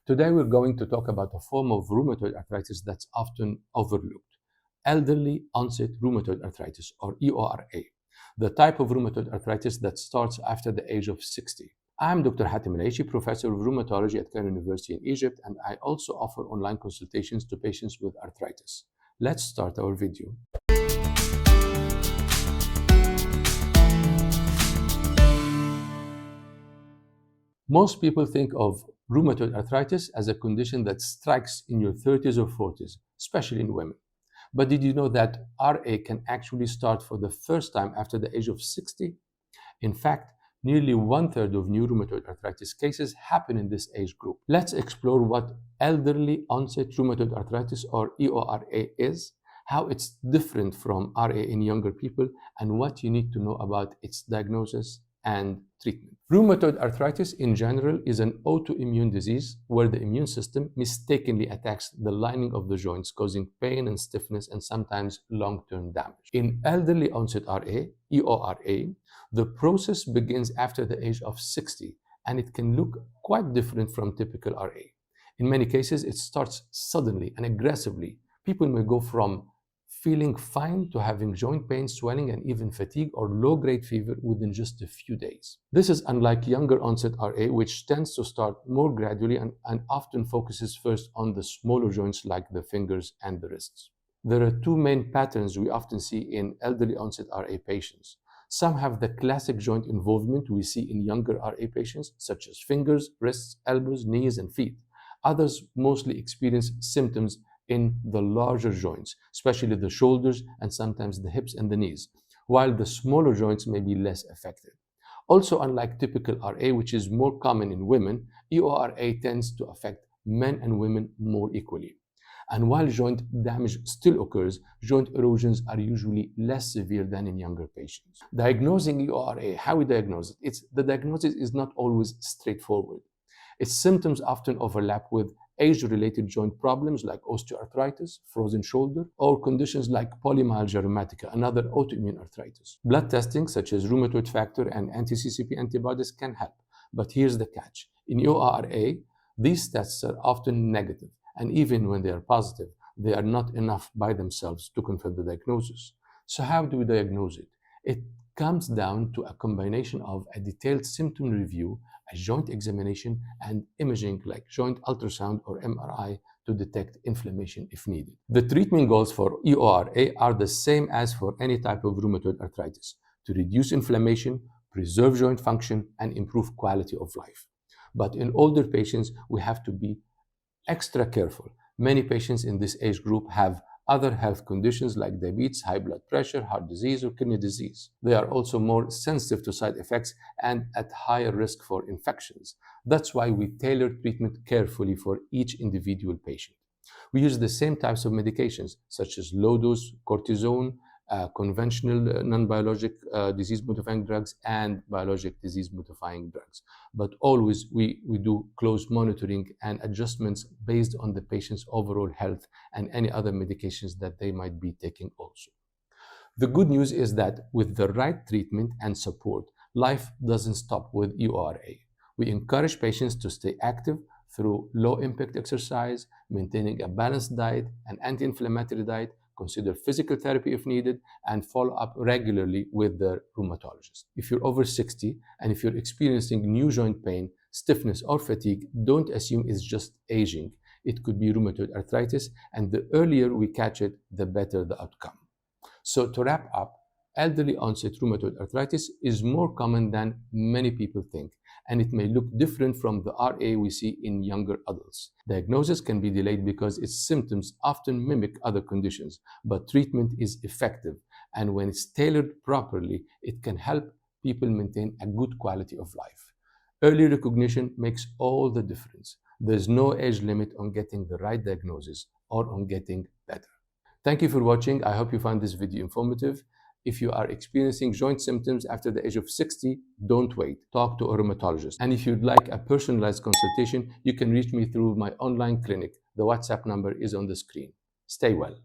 Today we're going to talk about a form of rheumatoid arthritis that's often overlooked: elderly onset rheumatoid arthritis, or EORA, the type of rheumatoid arthritis that starts after the age of 60. I'm Dr. Hatem Eleishi, professor of rheumatology at Cairo University in Egypt, and I also offer online consultations to patients with arthritis. Let's start our video. Most people think of rheumatoid arthritis as a condition that strikes in your 30s or 40s, especially in women. But did you know that RA can actually start for the first time after the age of 60? In fact, nearly 1/3 of new rheumatoid arthritis cases happen in this age group. Let's explore what elderly onset rheumatoid arthritis, or EORA, is, how it's different from RA in younger people, and what you need to know about its diagnosis and treatment. Rheumatoid arthritis in general is an autoimmune disease where the immune system mistakenly attacks the lining of the joints, causing pain and stiffness and sometimes long-term damage. In elderly onset RA, EORA, the process begins after the age of 60, and it can look quite different from typical RA. In many cases, it starts suddenly and aggressively. People may go from feeling fine to having joint pain, swelling, and even fatigue or low-grade fever within just a few days. This is unlike younger onset RA, which tends to start more gradually and often focuses first on the smaller joints like the fingers and the wrists. There are two main patterns we often see in elderly onset RA patients. Some have the classic joint involvement we see in younger RA patients, such as fingers, wrists, elbows, knees, and feet. Others mostly experience symptoms in the larger joints, especially the shoulders and sometimes the hips and the knees, while the smaller joints may be less affected. Also, unlike typical RA, which is more common in women, EORA tends to affect men and women more equally. And while joint damage still occurs, joint erosions are usually less severe than in younger patients. Diagnosing EORA, how we diagnose it? The diagnosis is not always straightforward. Its symptoms often overlap with age-related joint problems like osteoarthritis, frozen shoulder, or conditions like polymyalgia rheumatica, another autoimmune arthritis. Blood testing such as rheumatoid factor and anti-CCP antibodies can help, but here's the catch. In EORA, these tests are often negative, and even when they are positive, they are not enough by themselves to confirm the diagnosis. So how do we diagnose it? It comes down to a combination of a detailed symptom review, a joint examination, and imaging like joint ultrasound or MRI to detect inflammation if needed. The treatment goals for EORA are the same as for any type of rheumatoid arthritis: to reduce inflammation, preserve joint function, and improve quality of life. But in older patients, we have to be extra careful. Many patients in this age group have other health conditions like diabetes, high blood pressure, heart disease, or kidney disease. They are also more sensitive to side effects and at higher risk for infections. That's why we tailor treatment carefully for each individual patient. We use the same types of medications, such as low-dose cortisone, conventional non-biologic disease-modifying drugs, and biologic disease-modifying drugs. But always we do close monitoring and adjustments based on the patient's overall health and any other medications that they might be taking also. The good news is that with the right treatment and support, life doesn't stop with EORA. We encourage patients to stay active through low-impact exercise, maintaining a balanced diet, an anti-inflammatory diet, consider physical therapy if needed, and follow up regularly with the rheumatologist. If you're over 60 and if you're experiencing new joint pain, stiffness, or fatigue, don't assume it's just aging. It could be rheumatoid arthritis, and the earlier we catch it, the better the outcome. So to wrap up, elderly onset rheumatoid arthritis is more common than many people think, and it may look different from the RA we see in younger adults. Diagnosis can be delayed because its symptoms often mimic other conditions, but treatment is effective, and when it's tailored properly, it can help people maintain a good quality of life. Early recognition makes all the difference. There's no age limit on getting the right diagnosis or on getting better. Thank you for watching. I hope you found this video informative. If you are experiencing joint symptoms after the age of 60, don't wait. Talk to a rheumatologist. And if you'd like a personalized consultation, you can reach me through my online clinic. The WhatsApp number is on the screen. Stay well.